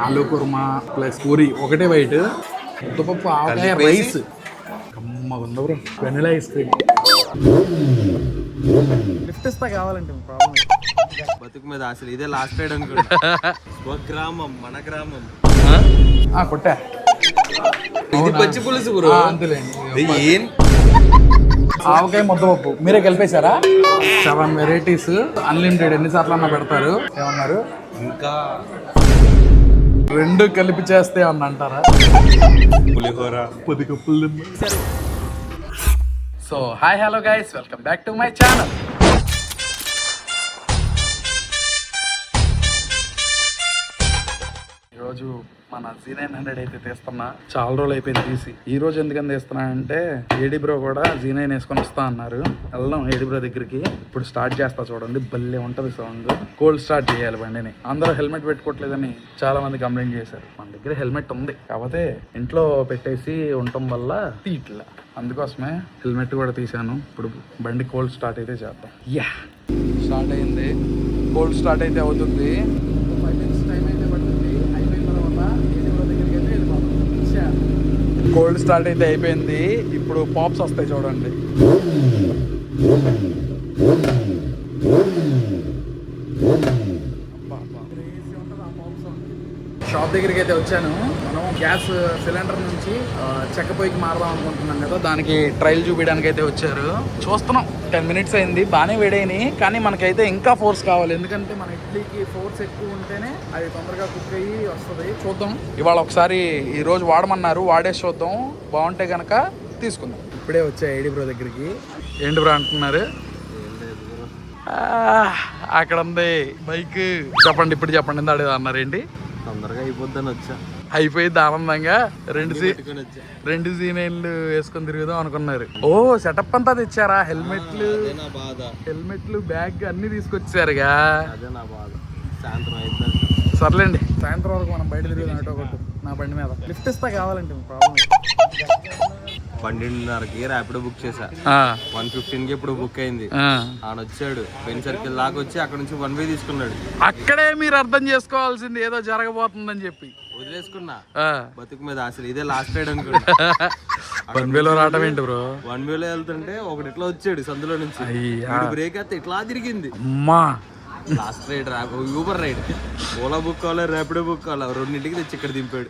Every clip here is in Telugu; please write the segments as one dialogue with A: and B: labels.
A: ఆలు కుర్మా ప్లస్ పూరి ఒకటే వైట్, ముద్దపప్పు, ఆవకాయ, రైస్. కమ్మగా ఉంది bro. Vanilla ice cream. Lift ఇస్తా కావాలంటే ప్రాబ్లం.
B: బతుకు మీద అసలు ఇదే లాస్ట్ రైడ్ అనుకుంటా. గ్రామం మన గ్రామం.
A: కొట్టా.
B: ఇది పచ్చి పులుసు బ్రో.
A: అంతేలేండి.
B: ఏం
A: ఆవకాయ ముద్దపప్పు మీరే కలిపేశారా? 7 వెరైటీస్ అన్లిమిటెడ్. ఎన్నిసార్లు అన్నా పెడతారు. ఏమన్నారు?
B: ఇంకా
A: 2 కలిపి చేస్తే అన్న అంటారా?
B: పులిహోర
A: 10 కప్పులు. So hi hello guys, welcome back to my channel. ఈరోజు మన Z900 అయితే తీస్తున్నా. చాలా రోజులు అయిపోయింది తీసి. ఈ రోజు ఎందుకని తీస్తున్నా అంటే ఏడి బ్రో కూడా Z9 వేసుకొని వస్తా అన్నారు. వెళ్దాం ఏడి బ్రో దగ్గరికి. ఇప్పుడు స్టార్ట్ చేస్తా చూడండి, భలే ఉంటది సౌండ్. కోల్డ్ స్టార్ట్ చేయాలి బండిని. అందరూ హెల్మెట్ పెట్టుకోవట్లేదని చాలా మంది కంప్లైంట్ చేశారు. మన దగ్గర హెల్మెట్ ఉంది, కాకపోతే ఇంట్లో పెట్టేసి ఉండటం వల్ల తీయట్లా. అందుకోసమే హెల్మెట్ కూడా తీసాను. ఇప్పుడు బండి కోల్డ్ స్టార్ట్ అయితే చేద్దాం. యా స్టార్ట్ అయింది. కోల్డ్ స్టార్ట్ అయితే అవుతుంది. 5 minutes టైం అయితే పడుతుంది. అయిపోయిన తర్వాత దగ్గరికి అయితే వెళ్ళిపోతాం. కోల్డ్ స్టార్ట్ అయితే అయిపోయింది. ఇప్పుడు పాప్స్ వస్తాయి చూడండి. షాప్ దగ్గరికి అయితే వచ్చాను. మనం గ్యాస్ సిలిండర్ నుంచి చెక్క పొయ్యికి మారదాం అనుకుంటున్నాం కదా, దానికి ట్రయల్ చూపించడానికి అయితే వచ్చారు. చూస్తున్నాం. 10 minutes అయింది. బాగానే వేడైనాయి, కానీ మనకైతే ఇంకా ఫోర్స్ కావాలి. ఎందుకంటే మన ఇడ్లీకి ఫోర్స్ ఎక్కువ ఉంటేనే అది తొందరగా కుక్ అయ్యి వస్తుంది. చూద్దాం. ఇవాళ ఒకసారి ఈ రోజు వాడమన్నారు, వాడేసి చూద్దాం. బాగుంటే కనుక తీసుకుందాం. ఇప్పుడే వచ్చా ఏడి బ్రో దగ్గరికి. ఏంటి బ్రో అంటున్నారు? అక్కడ ఉంది బైక్. చెప్పండి, ఇప్పుడు చెప్పండి. ఎంత అడిగా అన్నారు? ఏంటి
B: తొందరగా అయిపోద్దని వచ్చా.
A: అయిపోయింది ఆనందంగా. 2 Z9 వేసుకొని తిరుగుదాం అనుకున్నారు. ఓ సెటప్ అంతా తెచ్చారా? హెల్మెట్లు, బ్యాగ్ అన్ని తీసుకొచ్చారుగా. సర్లేండి, సాయంత్రం వరకు మనం బయట తిరుగుదాం. ఆటో కొట్టు నా బండి మీద. లిఫ్ట్ ఇస్తా కావాలంటే ప్రాబ్లం.
B: 12:30కి ర్యాపిడో బుక్ చేశా. 1:15కి ఇప్పుడు బుక్ అయింది. ఆయన వచ్చాడు బెన్ సర్కిల్ దాకా వచ్చి అక్కడ నుంచి 1 way తీసుకున్నాడు.
A: అక్కడే మీరు అర్థం చేసుకోవాల్సింది ఏదో జరగబోతుందని చెప్పి
B: వదిలేసుకున్నా. బతుకు మీద అసలు ఇదే లాస్ట్ రైడ్ అనుకుంటా.
A: 1 way లో రావటం ఏంటి బ్రో?
B: 1 way లో వెళ్తుంటే ఒకటి ఇట్లా వచ్చాడు సందులో నుంచి. బ్రేక్ అయితే ఇట్లా తిరిగింది.
A: అమ్మా
B: last ride Uber ride. Ola book కావాలి, ర్యాపిడో బుక్ కావాలి. 2ంటికి తెచ్చి ఇక్కడ దింపాడు.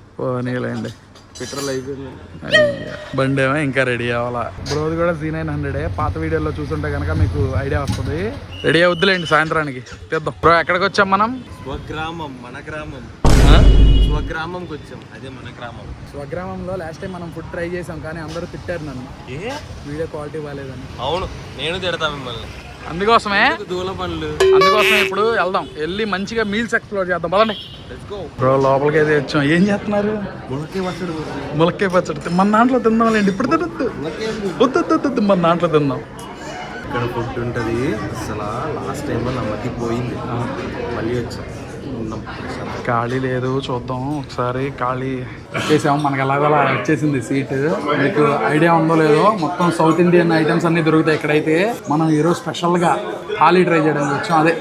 A: నీళ్ళండి.
B: పెట్రోల్ అయిపోయింది.
A: బండి ఏమో ఇంకా రెడీ అవ్వాలా. బ్రోది కూడా Z900. పాత వీడియోలో చూసుంటే కనుక మీకు ఐడియా వస్తుంది. రెడీ అవుద్దులేండి, సాయంత్రానికి తెద్దాం. బ్రో ఎక్కడికి వచ్చాం మనం?
B: స్వగ్రామం మన గ్రామం. స్వగ్రామంకి వచ్చాం, అదే మన గ్రామం.
A: స్వగ్రామంలో లాస్ట్ టైం మనం ఫుడ్ ట్రై చేసాం, కానీ అందరూ తిట్టారు నన్ను. వీడియో క్వాలిటీ బాగాలేదని.
B: అవును, నేను తిడతా మిమ్మల్ని.
A: అందుకోసమే ఇప్పుడు వెళ్దాం. వెళ్ళి మంచిగా మీల్స్ ఎక్స్ప్లోర్ చేద్దాం. పదండి బ్రో. లోపలికి అయితే వచ్చాం. ఏం చేస్తున్నారు? ములక్కాయ పచ్చడి. మన దాంట్లో తిందాంలేండి. ఇప్పుడు తినద్దు, వద్దు, మన దాంట్లో తిందాం.
B: ఇక్కడ ఫుడ్ ఉంటుంది. అసలు లాస్ట్ టైంలో నమ్మకి పోయింది. మళ్ళీ వచ్చాం.
A: ఖాళీ లేదు, చూద్దాం ఒకసారి. ఖాళీ వచ్చేసాము. మనకి ఎలాగోలా వచ్చేసింది సీట్. మీకు ఐడియా ఉందో లేదో, మొత్తం సౌత్ ఇండియన్ ఐటమ్స్ అన్ని దొరుకుతాయి ఇక్కడైతే. మనం ఈరోజు స్పెషల్గా థాలీ ట్రై చేయడానికి వచ్చాం. అదే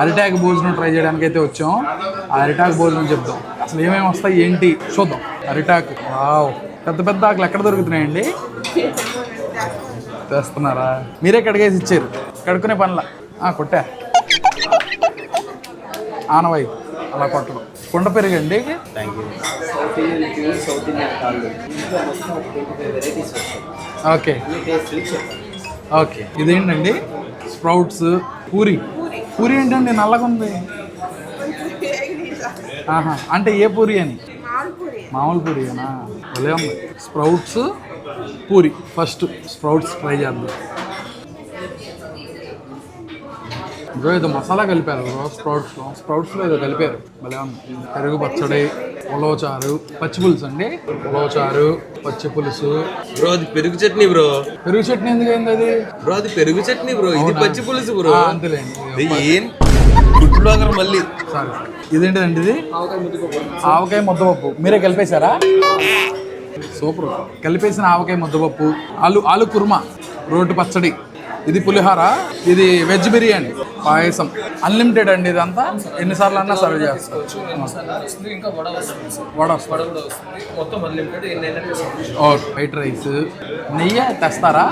A: అరిటాక్ భోజనం ట్రై చేయడానికి అయితే వచ్చాం. ఆ అరిటాక్ భోజనం చెప్తాం. అసలు ఏమేమి వస్తాయి ఏంటి చూద్దాం. అరిటాక్ పెద్ద పెద్ద ఆకులు ఎక్కడ దొరుకుతున్నాయండి? తెస్తున్నారా? మీరే కడిగేసి ఇచ్చారు. కడుక్కునే పనిలా కొట్టా ఆనవాయి అలా కొట్టడం. కుండ పెరిగండి. Okay okay. ఇదేంటండి? స్ప్రౌట్స్. పూరి ఏంటండి నల్లగా ఉంది? అంటే ఏ పూరి అని? మామూలు పూరి అనా? భలే ఉంది. Sprouts puri. First sprouts try చేద్దాం. బ్రో ఏదో మసాలా కలిపారు బ్రో. స్ప్రౌట్స్లో ఏదో కలిపారు. భలే ఉంది. పెరుగు పచ్చడి, ఉలవచారు, పచ్చి పులుసు అండి. ఉలవచారు, పచ్చి పులుసు.
B: బ్రో అది పెరుగు చట్నీ బ్రో.
A: పెరుగు చట్నీ ఎందుకు అయింది అది?
B: బ్రో అది పెరుగు చట్నీ బ్రో, ఇది పచ్చి పులుసు బ్రో.
A: అంతేలేండి.
B: ఏం గుడ్లు మళ్ళీ.
A: సారీ, ఇదేంటిదండి? ఇది ఆవకాయ ముద్దపప్పు. మీరే కలిపేశారా? సూపర్. కలిపేసిన ఆవకాయ ముద్దపప్పు, ఆలు కుర్మా, రోటి పచ్చడి, ఇది పులిహోర, ఇది వెజ్ బిర్యానీ, పాయసం, అన్లిమిటెడ్ అండి ఇదంతా. ఎన్నిసార్లు అన్నా సర్వ్ చేస్తారు.
C: ఇంకా వడ వస్తుంది,
A: వడ వస్తుంది.
C: మొత్తం అన్లిమిటెడ్ ఎన్నైనా తీసుకోవచ్చు.
A: వైట్ రైస్, నెయ్యి తెస్తారా?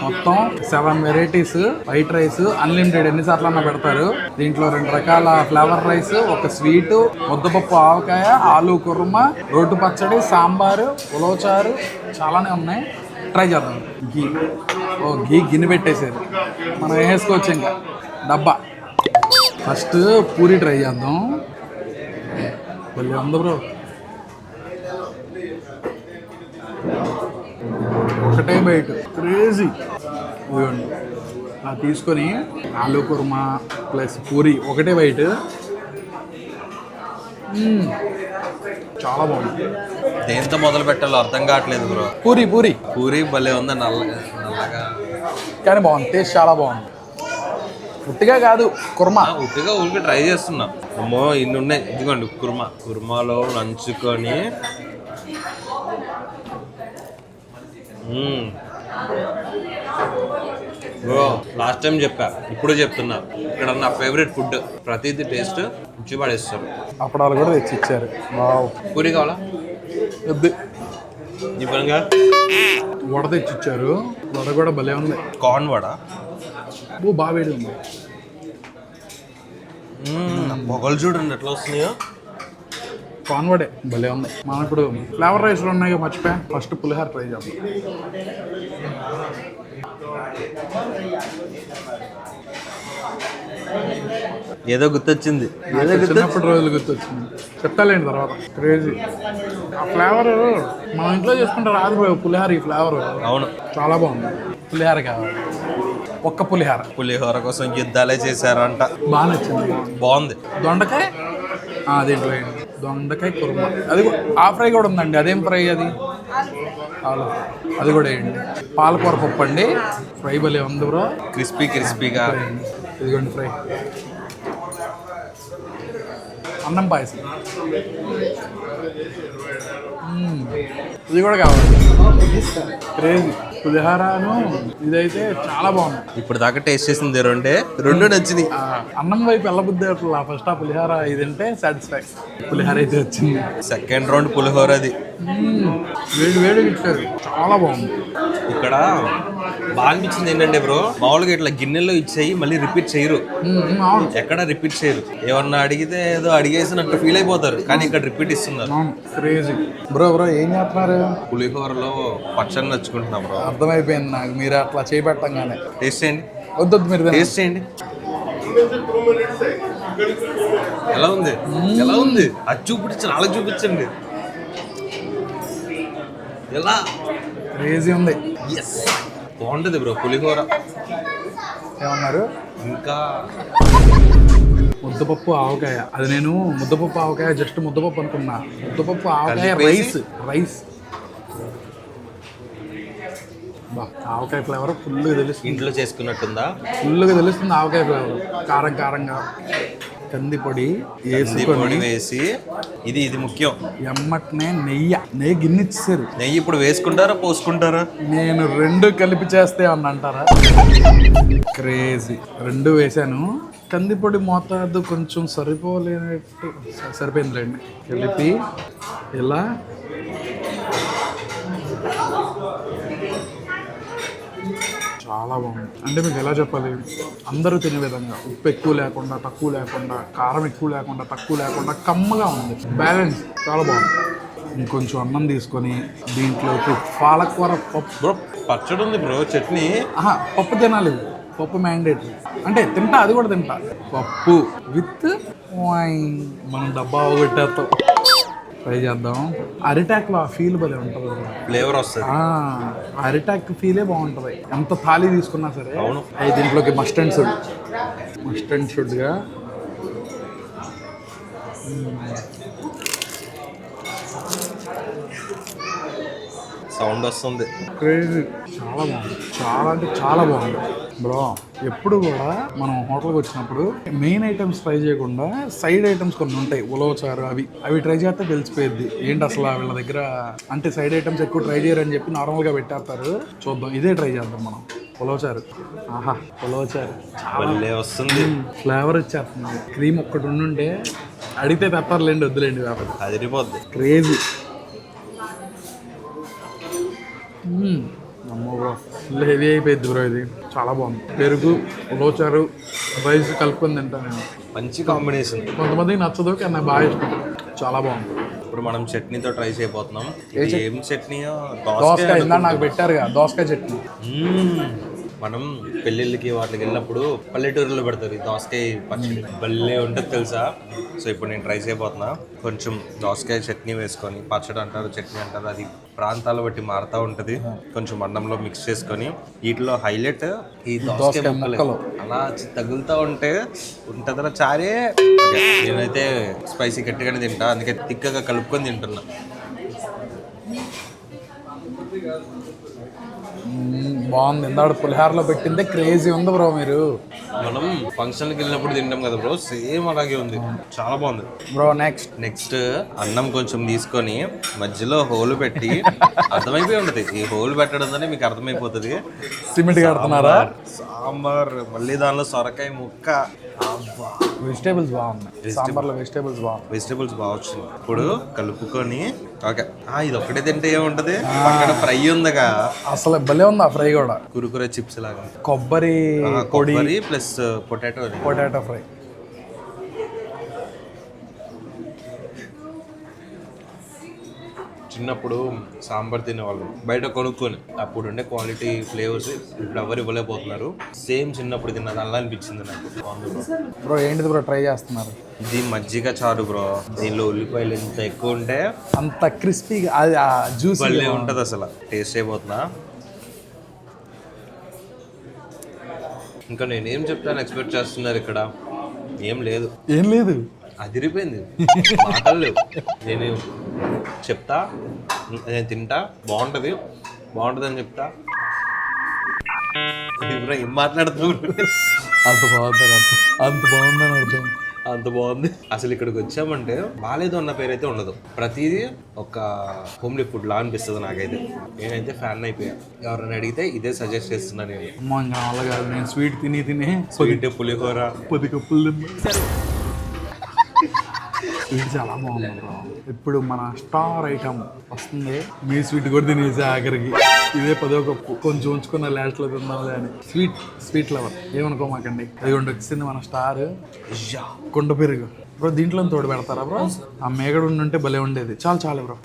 A: మొత్తం 7 వెరైటీస్ వైట్ రైస్ అన్లిమిటెడ్ ఎన్నిసార్లు అన్నా పెడతారు. దీంట్లో 2 రకాల ఫ్లేవర్ రైస్, ఒక స్వీటు, ముద్దపప్పు ఆవకాయ, ఆలు కుర్మా, రోడ్డు పచ్చడి, సాంబారు, ఉలవచారు, చాలానే ఉన్నాయి. ట్రై చేద్దాం. గీ గిన్నె పెట్టేసేది, మనం వేసుకోవచ్చు ఇంకా డబ్బా. ఫస్ట్ పూరి ట్రై చేద్దాం. మళ్ళీ ఉంది బ్రో, ఒకటే బయట క్రేజీ. ఇదిగోండి, అలా తీసుకొని ఆలు కుర్మా ప్లస్ పూరి ఒకటే బయట. చాలా బాగుంది.
B: దేంతో మొదలు పెట్టాలో అర్థం కావట్లేదు బ్రో.
A: పూరి పూరి
B: పూరి భలే ఉంది, నల్లగా
A: కానీ బాగుంది, టేస్ట్ చాలా బాగుంది. ఉట్టిగా కాదు, కుర్మా
B: ఉట్టిగా ఊరికి ట్రై చేస్తున్నా. అమ్మో ఇన్ని ఉన్నాయి. ఇదిగోండి కుర్మాలో నంచుకొని. బ్రో లాస్ట్ టైం చెప్పా, ఇప్పుడు చెప్తున్నా, ఇక్కడ నా ఫేవరెట్ ఫుడ్. ప్రతిదీ టేస్ట్ రుచి పడేస్తారు.
A: అప్పడాలు కూడా తెచ్చి ఇచ్చారు. వావ్.
B: పూరి కావాలా?
A: వద్దు.
B: ఈ పరంగా
A: వడ తెచ్చి ఇచ్చారు. వడ కూడా భలే ఉంది.
B: కార్న్ వడ
A: బాగా వేడి ఉంది.
B: పొగలు చూడండి ఎట్లా వస్తున్నాయో.
A: కార్న్ వడే భలే ఉంది. మనం ఇప్పుడు ఫ్లేవర్ రైస్లో ఉన్నాయి, మర్చిపోయా. ఫస్ట్ పులిహోర ట్రై చేద్దాం.
B: ఏదో గుర్తొచ్చింది,
A: చిన్నప్పటి రోజులు గుర్తొచ్చింది. చెప్తాలేండి తర్వాత. క్రేజీ. ఆ ఫ్లేవర్ మన ఇంట్లో చేసుకుంటే రాదు పులిహోర. ఈ ఫ్లేవర్
B: అవును
A: చాలా బాగుంది. పులిహోర కావాలి, ఒక్క పులిహోర.
B: పులిహోర కోసం యుద్ధాలే చేశారంట.
A: బాగా నచ్చింది,
B: బాగుంది.
A: దొండకాయ దీంట్లో వేయండి. దొండకాయ కుర్మా, అది ఆ ఫ్రై కూడా ఉందండి. అదేం ఫ్రై అది? ఆలు ఫ్రై, అది కూడా వేయండి. పాలకూర పప్పు అండి, ఫ్రై భలే ఉంది బ్రో,
B: క్రిస్పీగా.
A: ఇదిగోండి ఫ్రై. అన్నం పాయసం, ఇది కూడా కావాలి. క్రేజీ. పులిహోరను ఇదైతే చాలా బాగుంది.
B: ఇప్పుడు దాకా టేస్ట్ చేసింది రెండు నచ్చింది.
A: అన్నం వైపు వెళ్ళబుద్ది అట్లా. ఫస్ట్ ఆ పులిహోర ఇది అంటే సాటిస్ఫాక్షన్. పులిహోర అయితే వచ్చింది.
B: సెకండ్ రౌండ్ పులిహోర అది.
A: వేడి వేడి ఇచ్చారు, చాలా బాగుంది.
B: ఇక్కడ బాగా అనిపించింది ఏంటంటే బ్రో, మామూలుగా ఇట్లా గిన్నెల్లో ఇచ్చేయి మళ్ళీ రిపీట్ చేయరు. ఎక్కడ రిపీట్ చేయరు. ఏమన్నా అడిగితే ఏదో అడిగేసినట్టు ఫీల్ అయిపోతారు, కానీ ఇక్కడ రిపీట్ ఇస్తున్నారు.
A: క్రేజీ. బ్రో ఏం చేస్తున్నారు?
B: పులిహోరలో పచ్చడి నచ్చుకుంటున్నా బ్రో.
A: అర్థమైపోయింది నాకు, మీరు అట్లా చేపెట్టంగానే.
B: టేస్ట్ చేయండి.
A: వద్దొద్దు, మీరు
B: టేస్ట్ చేయండి. ఎలా ఉంది? ఎలా ఉంది? అది చూపించండి, అలా చూపించండి. ఎలా?
A: క్రేజీ ఉంది.
B: ఎస్, బాగుంటుంది బ్రో పులిహోర.
A: ఏమన్నారు?
B: ఇంకా
A: ముద్దపప్పు ఆవకాయ. అది నేను ముద్దపప్పు ఆవకాయ జస్ట్ ముద్దపప్పు అనుకున్నా. ముద్దపప్పు ఆవకాయ రైస్. ఆవకాయ ఫ్లేవర్ ఫుల్గా తెలుస్తుంది.
B: ఇంట్లో చేసుకున్నట్టుందా?
A: ఫుల్గా తెలుస్తుంది ఆవకాయ ఫ్లేవర్. కారంగా కంది పొడి
B: వేసి, ఇది ముఖ్యం.
A: ఎమ్మటనే నెయ్యి గిన్నె ఇచ్చేసారు.
B: నెయ్యి ఇప్పుడు వేసుకుంటారా పోసుకుంటారా?
A: నేను 2 కలిపి చేస్తే అని అంటారా? క్రేజీ. 2 వేసాను. కందిపొడి మోతాదు కొంచెం సరిపోలేనట్టు సరిపోయిందిలేండి. కలిపి ఇలా చాలా బాగుంది. అంటే మీకు ఎలా చెప్పాలి, అందరూ తినే విధంగా. ఉప్పు ఎక్కువ లేకుండా తక్కువ లేకుండా, కారం ఎక్కువ లేకుండా తక్కువ లేకుండా, కమ్మగా ఉంది. బ్యాలెన్స్ చాలా బాగుంది. ఇంకొంచెం అన్నం తీసుకొని దీంట్లోకి పాలకూర పప్పు.
B: బ్రో పచ్చడి ఉంది బ్రో, చట్నీ.
A: పప్పు తినాలి. పప్పు మ్యాండేటరీ. అంటే తింటా, అది కూడా తింటా. పప్పు విత్ వైన్. మనం డబ్బా పెట్టేస్తాం. ట్రై చేద్దాం. అరిటాక్లో ఆ ఫీల్ భలే ఉంటుంది,
B: ఫ్లేవర్ వస్తుంది.
A: అరిటాక్ ఫీలే బాగుంటుంది ఎంత థాలీ తీసుకున్నా సరే.
B: అవును.
A: దీంట్లోకి మస్టర్డ్ షుడ్గా
B: సౌండ్ వస్తుంది.
A: క్రేజీ, చాలా బాగుంది, చాలా అంటే చాలా బాగుంది బ్రో. ఎప్పుడు కూడా మనం హోటల్కి వచ్చినప్పుడు మెయిన్ ఐటమ్స్ ట్రై చేయకుండా సైడ్ ఐటమ్స్ కొన్ని ఉంటాయి, ఉలవచారు అవి ట్రై చేస్తే తెలిసిపోయింది ఏంటి అసలు వీళ్ళ దగ్గర. అంటే సైడ్ ఐటమ్స్ ఎక్కువ ట్రై చేయరని చెప్పి నార్మల్గా పెట్టేస్తారు. చూద్దాం, ఇదే ట్రై చేద్దాం మనం. ఉలవచారు, ఆహా ఉలవచారు
B: భలే వస్తుంది.
A: ఫ్లేవర్ వచ్చేస్తుంది. క్రీమ్ ఒక్కటి ఉండుంటే అడిగితే పెప్పర్లేండి, వద్దులేండి వ్యాపారం.
B: అదిరిపోద్ది.
A: క్రేజీ. అమ్మో బ్రో, ఫుల్ హెవీ అయిపోయింది బ్రో. ఇది చాలా బాగుంది. పెరుగు, ఉలవచారు, రైస్ కలుపుకొని తింటాను నేను.
B: మంచి కాంబినేషన్.
A: కొంతమందికి నచ్చదు కానీ నాకు బాగా ఇష్టం. చాలా బాగుంది.
B: ఇప్పుడు మనం చట్నీతో ట్రై చేయబోతున్నాం. ఇది ఏం చట్నీయో?
A: దోసకాయ ఇందా నాకు పెట్టారుగా, దోసకాయ చట్నీ.
B: మనం పెళ్ళిళ్ళకి వాటికి వెళ్ళినప్పుడు పల్లెటూరులో పెడతారు ఈ దోసకాయ పచ్చడి. భలే ఉంటుంది తెలుసా. సో ఇప్పుడు నేను ట్రై చేయబోతున్నా. కొంచెం దోసకాయ చట్నీ వేసుకొని, పచ్చడి అంటారు, చట్నీ అంటారు, అది ప్రాంతాల బట్టి మారుతూ ఉంటుంది. కొంచెం అన్నంలో మిక్స్ చేసుకొని, వీటిలో హైలైట్ ఈ దోసకాయ ముక్కలు అలా తగులుతూ ఉంటే ఉంటుందా చారే. నేనైతే స్పైసీ గట్టిగానే తింటా, అందుకే తిక్కగా కలుపుకొని తింటున్నా.
A: బాగుంది. ఇందాక పులిహారలో పెట్టిందే క్రేజీ ఉంది బ్రో. మీరు
B: మనం ఫంక్షన్కి వెళ్ళినప్పుడు తింటాం కదా బ్రో, సేమ్ అలాగే ఉంది. చాలా బాగుంది
A: బ్రో. నెక్స్ట్
B: అన్నం కొంచెం తీసుకొని మధ్యలో హోల్ పెట్టి, అర్థమైపోయి ఉంటుంది ఈ హోల్ పెట్టడంతోనే మీకు అర్థమైపోతుంది.
A: సిమెంట్ కడుతున్నారా?
B: సాంబార్, మళ్ళీ దానిలో సొరకాయ ముక్క.
A: వెజిటేబుల్స్ బాగున్నాయి సాంబార్లో.
B: వెజిటేబుల్స్ బాగా వచ్చింది. ఇప్పుడు కలుపుకొని ఓకే. ఇది ఒక్కటే తింటే ఏముంటది, పక్కన ఫ్రై ఉందిగా,
A: అసలు భలే ఉంది ఆ ఫ్రై కూడా.
B: కురుకురే చిప్స్ లాగా.
A: కొబ్బరి
B: ప్లస్ పొటాటో
A: ఫ్రై.
B: చిన్నప్పుడు సాంబార్ తినేవాళ్ళు బయట కొనుక్కొని, అప్పుడు ఉండే క్వాలిటీ ఫ్లేవర్స్ ఇప్పుడు ఎవరు ఇవ్వలేకపోతున్నారు. సేమ్ చిన్నప్పుడు తిన్నది అలా అనిపించింది నాకు.
A: బ్రో ఏంటిది బ్రో ట్రై చేస్తున్నారు?
B: ఇది మజ్జిగ చారు బ్రో. దీనిలో ఉల్లిపాయలు ఎంత ఎక్కువ ఉంటే
A: అంత క్రిస్పీగా, అది జ్యూస్
B: భలే ఉంటుంది అసలు. టేస్ట్ అయిపోతున్నా. ఇంకా నేనేం చెప్తాను ఎక్స్పెక్ట్ చేస్తున్నారు ఇక్కడ? ఏం లేదు. అదిరిపోయింది. మాటలు లేవు. నేను చెప్తా, నేను తింటా, బాగుంటుంది అని చెప్తా. ఏం మాట్లాడుతున్నారు? అంత బాగుంది. అసలు ఇక్కడికి వచ్చామంటే బాగాలేదు అన్న పేరైతే ఉండదు. ప్రతిదీ ఒక హోమ్లీ ఫుడ్ లా అనిపిస్తుంది నాకైతే. నేనైతే ఫ్యాన్ అయిపోయా. ఎవరైనా అడిగితే ఇదే సజెస్ట్ చేస్తున్నా నేను.
A: నేను స్వీట్ తిని
B: స్వీట్, పులిహోర,
A: 10 కప్పులు స్వీట్ చాలా బాగుంది బ్రో. ఇప్పుడు మన స్టార్ ఐటమ్ వస్తుంది. మీ స్వీట్ కూడా తినేసి ఆఖరికి ఇదే 10వ కప్పు కొంచెం ఉంచుకున్న లాస్ట్లో తిందాంలే అని. స్వీట్ లవర్ ఏమనుకోమాకండి. అది వచ్చింది మన స్టార్ కుండ పెరుగు బ్రో. దీంట్లో తోడు పెడతారా బ్రో? ఆ మేగడు ఉంటే భలే ఉండేది. చాలు బ్రో.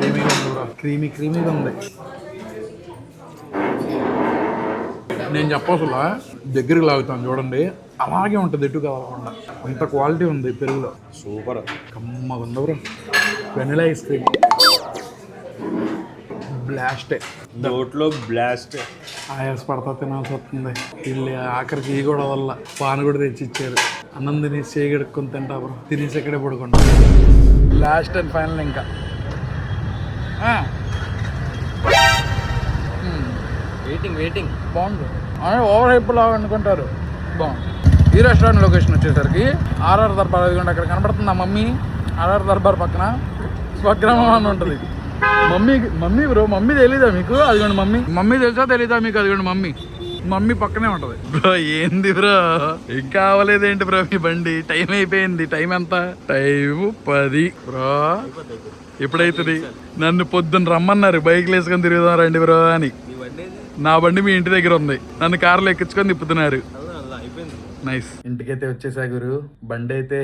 A: క్రీమీగా ఉంది బ్రో. క్రీమీగా ఉంది. నేను చెప్పాల్సిన దగ్గరికి లాగుతాను చూడండి, అలాగే ఉంటుంది, ఎటు కదలకుండా. అంత క్వాలిటీ ఉంది పెరుగులో.
B: సూపర్
A: కమ్మగా ఉంది బ్రో. వెనిలా ఐస్ క్రీమ్ బ్లాస్టే.
B: నోట్లో బ్లాస్ట్.
A: ఆయాస పడతా తినాల్సి వస్తుంది. వీళ్ళు ఆఖరికి ఈ కూడా వల్ల పాన్ కూడా తెచ్చి ఇచ్చారు. అన్నం తినేసి చేయగడుక్కొని తింటా బ్రో. తినేసి ఎక్కడే పడుకుంటా. లాస్ట్ అండ్ ఫైనల్ ఇంకా
C: వెయిటింగ్
A: బాగుంది. ఓవర్ హైప్ లాగా అనుకుంటారు. బాగుంది. ఈ రెస్టారెంట్ లొకేషన్ వచ్చేసరికి ఆర్ఆర్ దర్బార్. అదిగోండి అక్కడ కనబడుతుంది ఆ మమ్మీ. ఆర్ఆర్ దర్బార్ పక్కన స్వగ్రామం అని ఉంటుంది. Mummy bro. మమ్మీ తెలీదా మీకు? అదిగోండి మమ్మీ తెలుసా తెలీదా మీకు? అదిగోండి మమ్మీ పక్కనే ఉంటుంది బ్రో. ఏంది బ్రో ఇంకా అవ్వలేదేంటి బ్రో మీ బండి? టైం అయిపోయింది. టైం ఎంత? Time 10 bro. ఎప్పుడైతుంది? నన్ను పొద్దున్న రమ్మన్నారు బైక్లు వేసుకొని తిరుగుదాం రండి బ్రో అని. నా బండి మీ ఇంటి దగ్గర ఉంది. నన్ను కార్లో ఎక్కించుకొని తిప్పుతున్నారు. నైస్. ఇంటికైతే వచ్చేసా గురు. బండి అయితే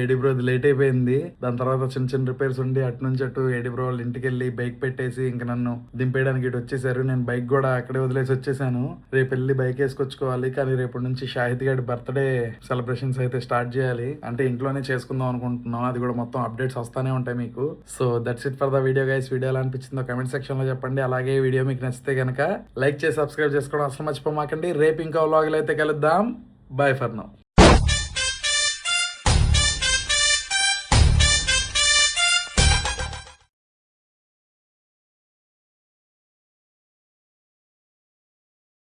A: ఏడి బ్రో లేట్ అయిపోయింది. దాని తర్వాత చిన్న రిపేర్స్ ఉండి అటు నుంచి అటు ఏడి బ్రో వాళ్ళ ఇంటికి వెళ్ళి బైక్ పెట్టేసి ఇంకా నన్ను దింపేయడానికి ఇటు వచ్చేసారు. నేను బైక్ కూడా అక్కడే వదిలేసి వచ్చేసాను. రేపు వెళ్ళి బైక్ వేసుకొచ్చుకోవాలి. కానీ రేపటి నుంచి షాహిద్ గారి బర్త్డే సెలబ్రేషన్స్ అయితే స్టార్ట్ చేయాలి. అంటే ఇంట్లోనే చేసుకుందాం అనుకుంటున్నాం. అది కూడా మొత్తం అప్డేట్స్ వస్తానే ఉంటాయి మీకు. So that's it for the video guys. Video ఎలా అనిపించిందో కమెంట్ సెక్షన్ లో చెప్పండి. అలాగే వీడియో మీకు నచ్చితే కనుక లైక్ చేసి సబ్స్క్రైబ్ చేసుకోవడం అసలు మర్చిపోమాకండి. రేపు ఇంకా వ్లాగులు అయితే కలుద్దాం. Bye for now.